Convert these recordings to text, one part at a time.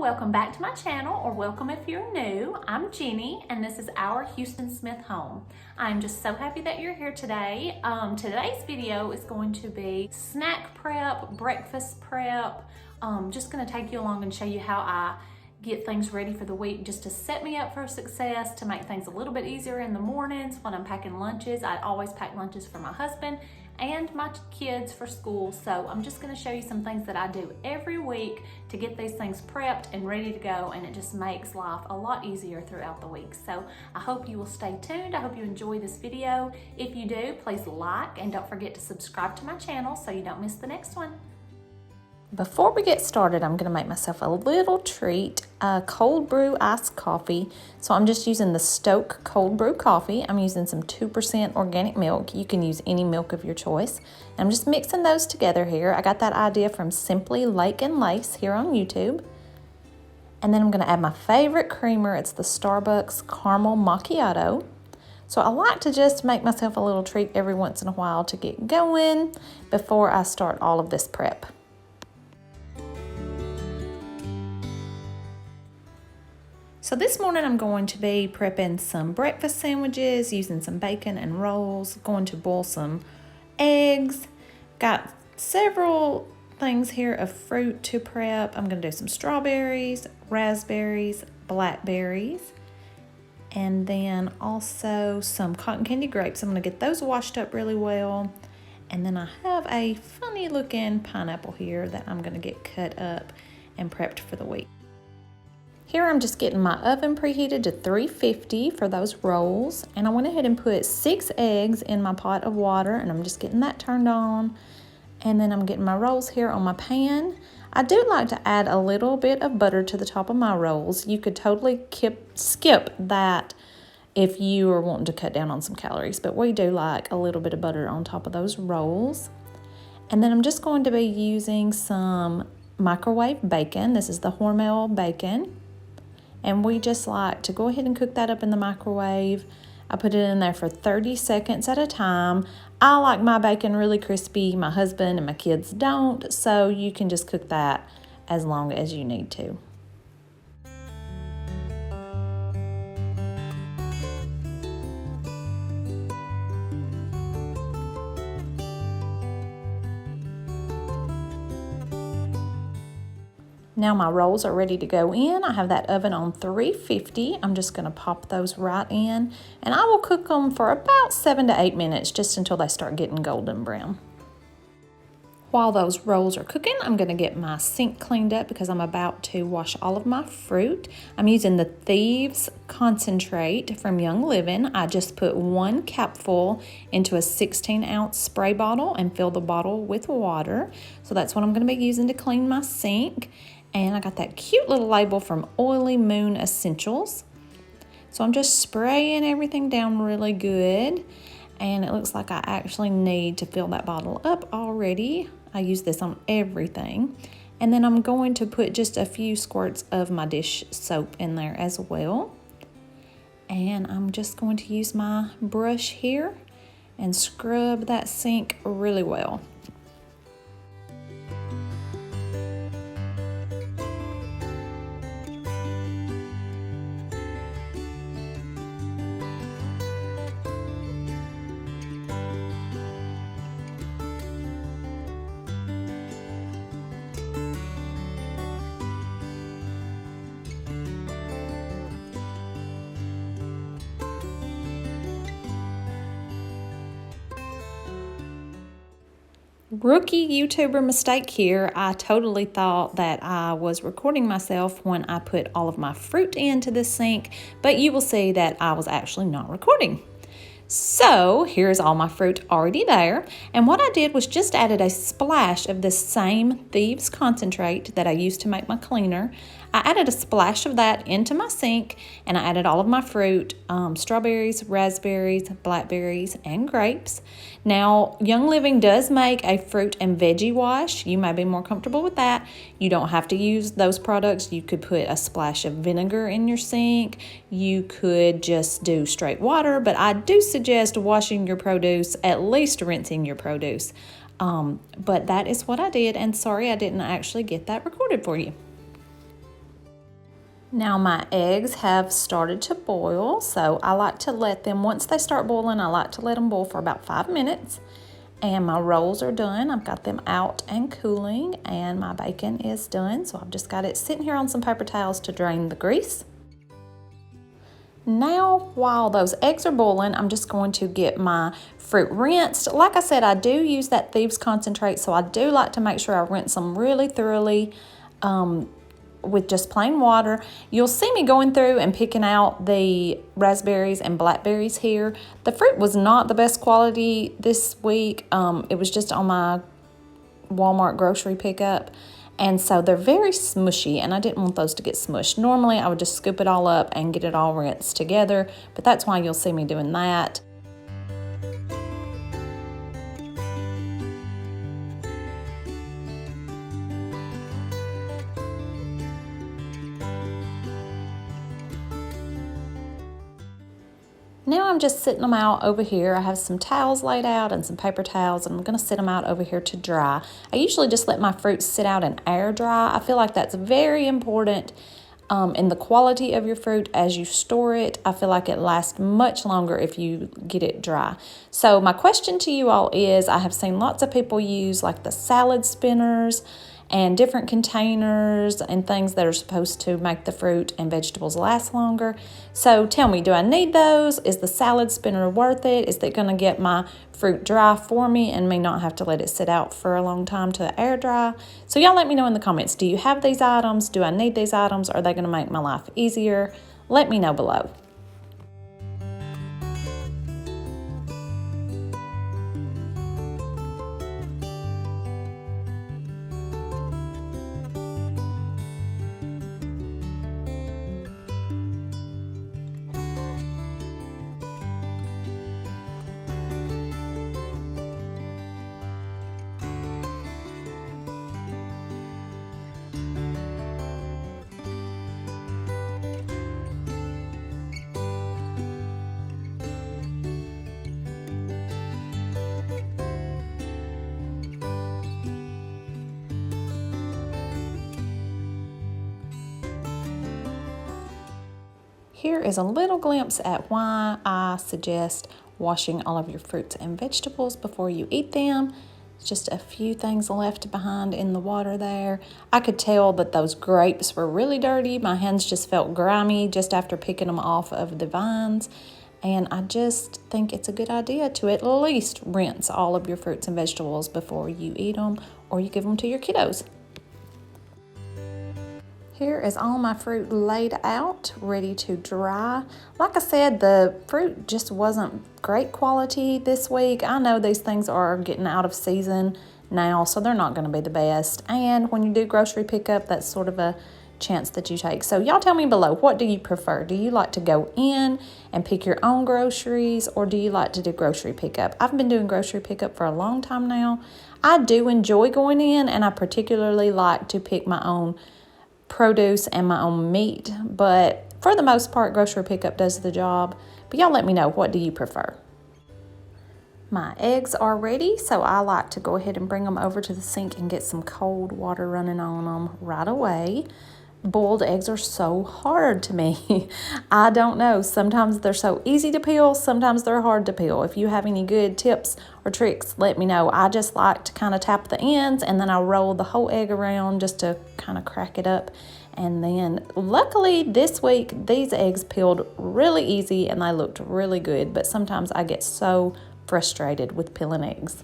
welcome back to my channel, or welcome if you're new. I'm Jenny and this is our Houston Smith home. I'm just so happy that you're here today. Today's video is going to be snack prep, breakfast prep. Just gonna take you along and show you how I get things ready for the week just to set me up for success, to make things a little bit easier in the mornings when I'm packing lunches. I always pack lunches for my husband and my kids for school. So I'm just gonna show you some things that I do every week to get these things prepped and ready to go, and it just makes life a lot easier throughout the week. So I hope you will stay tuned. I hope you enjoy this video. If you do, please like and don't forget to subscribe to my channel so you don't miss the next one. Before we get started, I'm gonna make myself a little treat, a cold brew iced coffee. So I'm just using the Stoke cold brew coffee. I'm using some 2% organic milk. You can use any milk of your choice. I'm just mixing those together here. I got that idea from Simply Lake and Lace here on YouTube. And then I'm gonna add my favorite creamer. It's the Starbucks Caramel Macchiato. So I like to just make myself a little treat every once in a while to get going before I start all of this prep. So this morning I'm going to be prepping some breakfast sandwiches using some bacon and rolls, going to boil some eggs, got several things here of fruit to prep. I'm going to do some strawberries, raspberries, blackberries, and then also some cotton candy grapes. I'm going to get those washed up really well. And then I have a funny looking pineapple here that I'm going to get cut up and prepped for the week. Here I'm just getting my oven preheated to 350 for those rolls, and I went ahead and put 6 eggs in my pot of water, and I'm just getting that turned on. And then I'm getting my rolls here on my pan. I do like to add a little bit of butter to the top of my rolls. You could totally skip that if you are wanting to cut down on some calories, but we do like a little bit of butter on top of those rolls. And then I'm just going to be using some microwave bacon. This is the Hormel bacon. And we just like to go ahead and cook that up in the microwave. I put it in there for 30 seconds at a time. I like my bacon really crispy. My husband and my kids don't, so you can just cook that as long as you need to. Now my rolls are ready to go in. I have that oven on 350. I'm just going to pop those right in, and I will cook them for about 7 to 8 minutes, just until they start getting golden brown. While those rolls are cooking, I'm going to get my sink cleaned up because I'm about to wash all of my fruit. I'm using the Thieves Concentrate from Young Living. I just put 1 capful into a 16-ounce spray bottle and fill the bottle with water. So that's what I'm going to be using to clean my sink. And I got that cute little label from Oily Moon Essentials. So I'm just spraying everything down really good. And it looks like I actually need to fill that bottle up already. I use this on everything. And then I'm going to put just a few squirts of my dish soap in there as well. And I'm just going to use my brush here and scrub that sink really well. Rookie YouTuber mistake here. I totally thought that I was recording myself when I put all of my fruit into the sink, but you will see that I was actually not recording. So here's all my fruit already there. And what I did was just added a splash of the same Thieves Concentrate that I used to make my cleaner. I added a splash of that into my sink, and I added all of my fruit, strawberries, raspberries, blackberries, and grapes. Now, Young Living does make a fruit and veggie wash. You may be more comfortable with that. You don't have to use those products. You could put a splash of vinegar in your sink. You could just do straight water, but I do suggest washing your produce, at least rinsing your produce. But that is what I did, and sorry I didn't actually get that recorded for you. Now my eggs have started to boil, so I like to let them, once they start boiling, I like to let them boil for about 5 minutes. And my rolls are done. I've got them out and cooling, and my bacon is done. So I've just got it sitting here on some paper towels to drain the grease. Now, while those eggs are boiling, I'm just going to get my fruit rinsed. Like I said, I do use that thieves concentrate, so I do like to make sure I rinse them really thoroughly with just plain water. You'll see me going through and picking out the raspberries and blackberries here. The fruit was not the best quality this week. It was just on my Walmart grocery pickup. And so they're very smushy, and I didn't want those to get smushed. Normally, I would just scoop it all up and get it all rinsed together, but that's why you'll see me doing that. Now I'm just sitting them out over here. I have some towels laid out and some paper towels, and I'm going to sit them out over here to dry. I usually just let my fruits sit out and air dry. I feel like that's very important in the quality of your fruit as you store it. I feel like it lasts much longer if you get it dry. So my question to you all is, I have seen lots of people use like the salad spinners and different containers and things that are supposed to make the fruit and vegetables last longer. So tell me, do I need those? Is the salad spinner worth it? Is it gonna get my fruit dry for me and me not have to let it sit out for a long time to air dry? So y'all let me know in the comments, do you have these items? Do I need these items? Are they gonna make my life easier? Let me know below. Here is a little glimpse at why I suggest washing all of your fruits and vegetables before you eat them. Just a few things left behind in the water there. I could tell that those grapes were really dirty. My hands just felt grimy just after picking them off of the vines. And I just think it's a good idea to at least rinse all of your fruits and vegetables before you eat them or you give them to your kiddos. Here is all my fruit laid out, ready to dry. Like I said, the fruit just wasn't great quality this week. I know these things are getting out of season now, so they're not going to be the best. And when you do grocery pickup, that's sort of a chance that you take. So y'all tell me below, what do you prefer? Do you like to go in and pick your own groceries, or do you like to do grocery pickup? I've been doing grocery pickup for a long time now. I do enjoy going in, and I particularly like to pick my own produce and my own meat, but for the most part, grocery pickup does the job. But y'all let me know, what do you prefer? My eggs are ready, so I like to go ahead and bring them over to the sink and get some cold water running on them right away. Boiled eggs are so hard to me. I don't know. Sometimes they're so easy to peel, sometimes they're hard to peel. If you have any good tips or tricks, let me know. I just like to kind of tap the ends, and then I roll the whole egg around just to kind of crack it up. And then luckily this week, these eggs peeled really easy and they looked really good, but sometimes I get so frustrated with peeling eggs.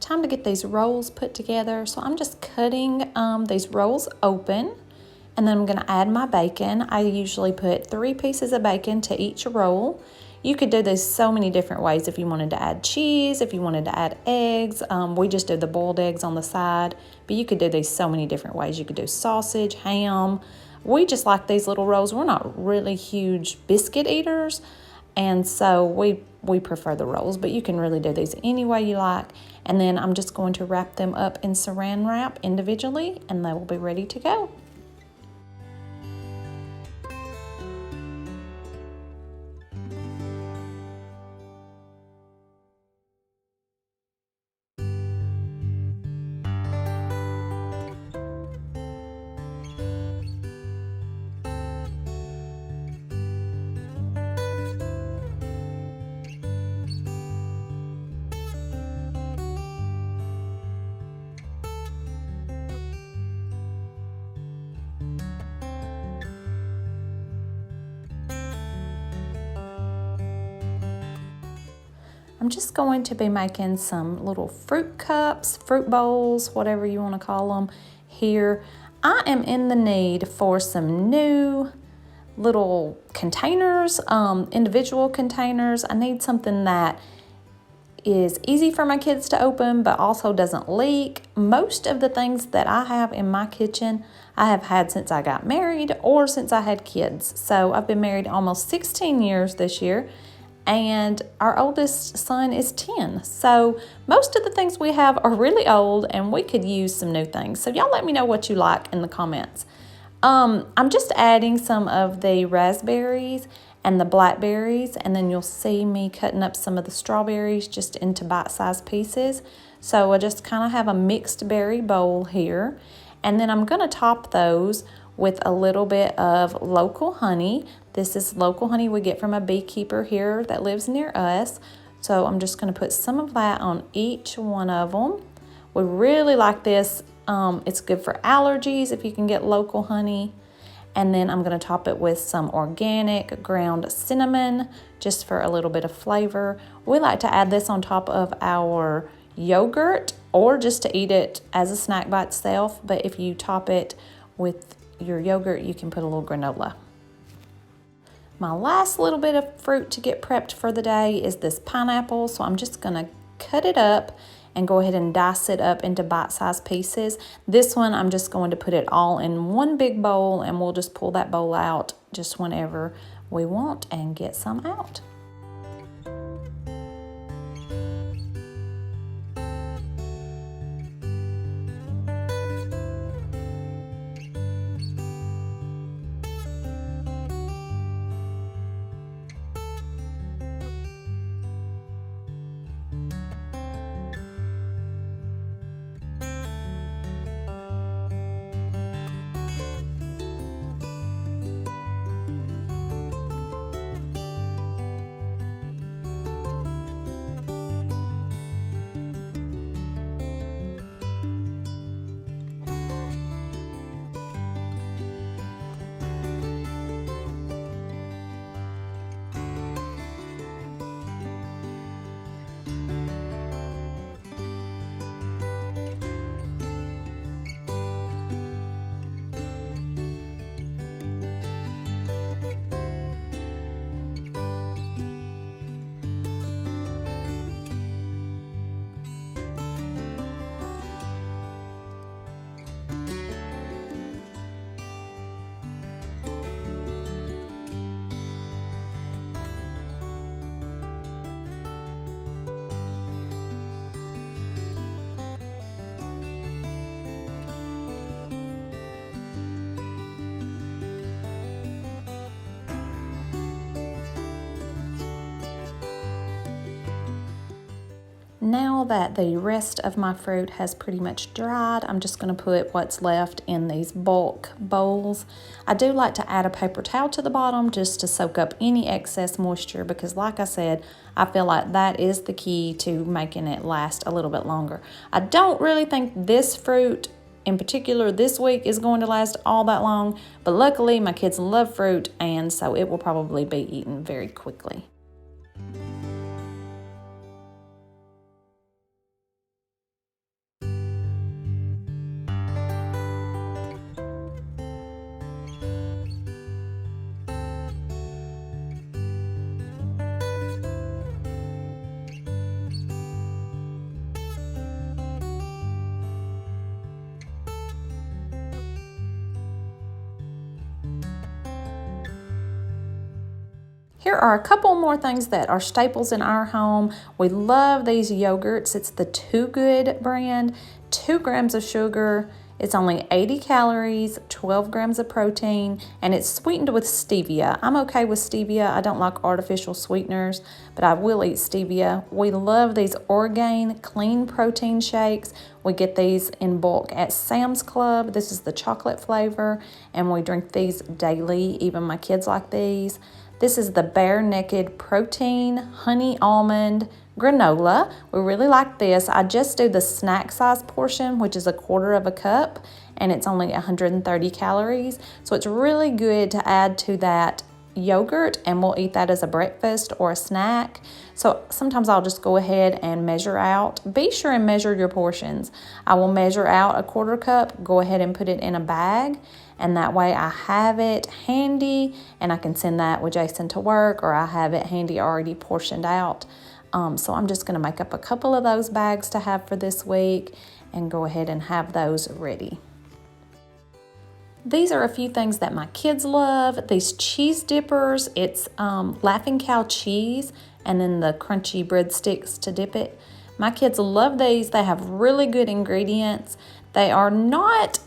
Time to get these rolls put together. So I'm just cutting these rolls open, And then I'm going to add my bacon. I usually put 3 pieces of bacon to each roll. You could do this so many different ways if you wanted to add cheese, if you wanted to add eggs. We just do the boiled eggs on the side, but you could do these so many different ways. You could do sausage, ham. We just like these little rolls. We're not really huge biscuit eaters, and so we prefer the rolls, but you can really do these any way you like. And then I'm just going to wrap them up in saran wrap individually, and they will be ready to go. I'm just going to be making some little fruit cups, fruit bowls, whatever you want to call them here. I am in the need for some new little containers, individual containers. I need something that is easy for my kids to open but also doesn't leak. Most of the things that I have in my kitchen I have had since I got married or since I had kids. So I've been married almost 16 years this year, and our oldest son is 10. So most of the things we have are really old and we could use some new things. So y'all let me know what you like in the comments. I'm just adding some of the raspberries and the blackberries, and then you'll see me cutting up some of the strawberries just into bite-sized pieces. So I just kind of have a mixed berry bowl here, and then I'm going to top those with a little bit of local honey. This is local honey we get from a beekeeper here that lives near us. So I'm just going to put some of that on each one of them. We really like this. It's good for allergies if you can get local honey. And then I'm going to top it with some organic ground cinnamon just for a little bit of flavor. We like to add this on top of our yogurt or just to eat it as a snack by itself. But if you top it with your yogurt, you can put a little granola. My last little bit of fruit to get prepped for the day is this pineapple. So I'm just going to cut it up and go ahead and dice it up into bite-sized pieces. This one, I'm just going to put it all in one big bowl, and we'll just pull that bowl out just whenever we want and get some out. Now that the rest of my fruit has pretty much dried, I'm just going to put what's left in these bulk bowls. I do like to add a paper towel to the bottom just to soak up any excess moisture because, like I said, I feel like that is the key to making it last a little bit longer. I don't really think this fruit in particular this week is going to last all that long, but luckily my kids love fruit, and so it will probably be eaten very quickly. Here are a couple more things that are staples in our home. We love these yogurts. It's the Too Good brand, 2 grams of sugar. It's only 80 calories, 12 grams of protein, and it's sweetened with stevia. I'm okay with stevia. I don't like artificial sweeteners, but I will eat stevia. We love these Orgain clean protein shakes. We get these in bulk at Sam's Club. This is the chocolate flavor, and we drink these daily. Even my kids like these. This is the Bare Naked Protein Honey Almond Granola. We really like this. I just do the snack size portion, which is 1/4 cup, and it's only 130 calories. So it's really good to add to that yogurt, and we'll eat that as a breakfast or a snack. So sometimes I'll just go ahead and measure out. Be sure and measure your portions. I will measure out 1/4 cup, go ahead and put it in a bag, and that way I have it handy and I can send that with Jason to work, or I have it handy already portioned out. So I'm just gonna make up a couple of those bags to have for this week and go ahead and have those ready. These are a few things that my kids love. These cheese dippers, it's Laughing Cow cheese and then the crunchy breadsticks to dip it. My kids love these. They have really good ingredients. They are not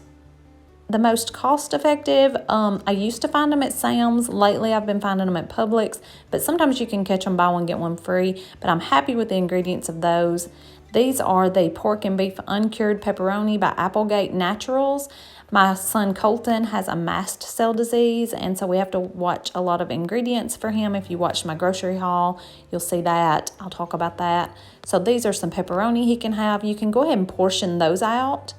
the most cost effective. I used to find them at Sam's. Lately I've been finding them at Publix, but sometimes you can catch them buy one get one free, but I'm happy with the ingredients of those. These are the pork and beef uncured pepperoni by Applegate Naturals. My son Colton has a mast cell disease, and so we have to watch a lot of ingredients for him. If you watch my grocery haul, you'll see that. I'll talk about that. So these are some pepperoni he can have. You can go ahead and portion those out.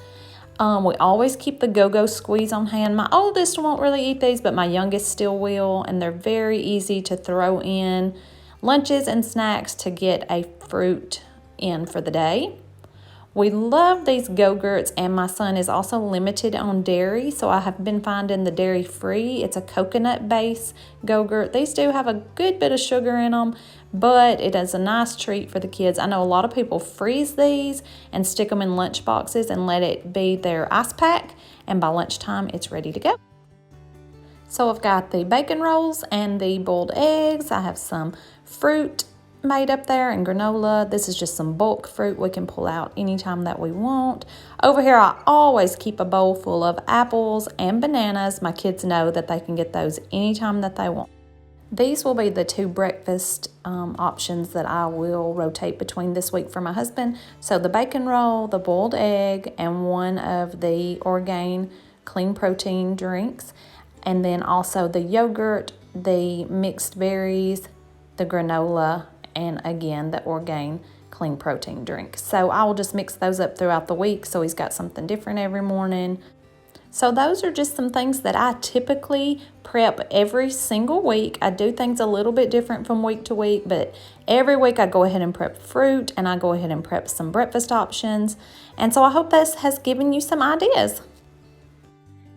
We always keep the Go-Go Squeeze on hand. My oldest won't really eat these, but my youngest still will, and they're very easy to throw in lunches and snacks to get a fruit in for the day. We love these Go-Gurts, and my son is also limited on dairy, so I have been finding the dairy-free. It's a coconut-based Go-Gurt. These do have a good bit of sugar in them, but it is a nice treat for the kids. I know a lot of people freeze these and stick them in lunch boxes and let it be their ice pack, and by lunchtime, it's ready to go. So I've got the bacon rolls and the boiled eggs. I have some fruit made up there and granola. This is just some bulk fruit we can pull out anytime that we want. Over here I always keep a bowl full of apples and bananas. My kids know that they can get those anytime that they want. These will be the 2 breakfast options that I will rotate between this week for my husband. So the bacon roll, the boiled egg, and one of the Orgain clean protein drinks. And then also the yogurt, the mixed berries, the granola, and again, the Orgain clean protein drink. So I will just mix those up throughout the week so he's got something different every morning. So those are just some things that I typically prep every single week. I do things a little bit different from week to week, but every week I go ahead and prep fruit, and I go ahead and prep some breakfast options. And so I hope this has given you some ideas.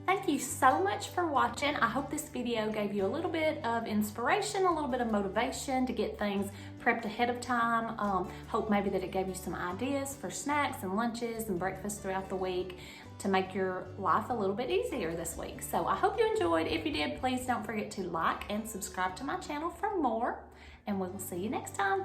Thank you so much for watching. I hope this video gave you a little bit of inspiration, a little bit of motivation to get things prepped ahead of time. Hope maybe that it gave you some ideas for snacks and lunches and breakfast throughout the week to make your life a little bit easier this week. So I hope you enjoyed. If you did, please don't forget to like and subscribe to my channel for more, and we will see you next time.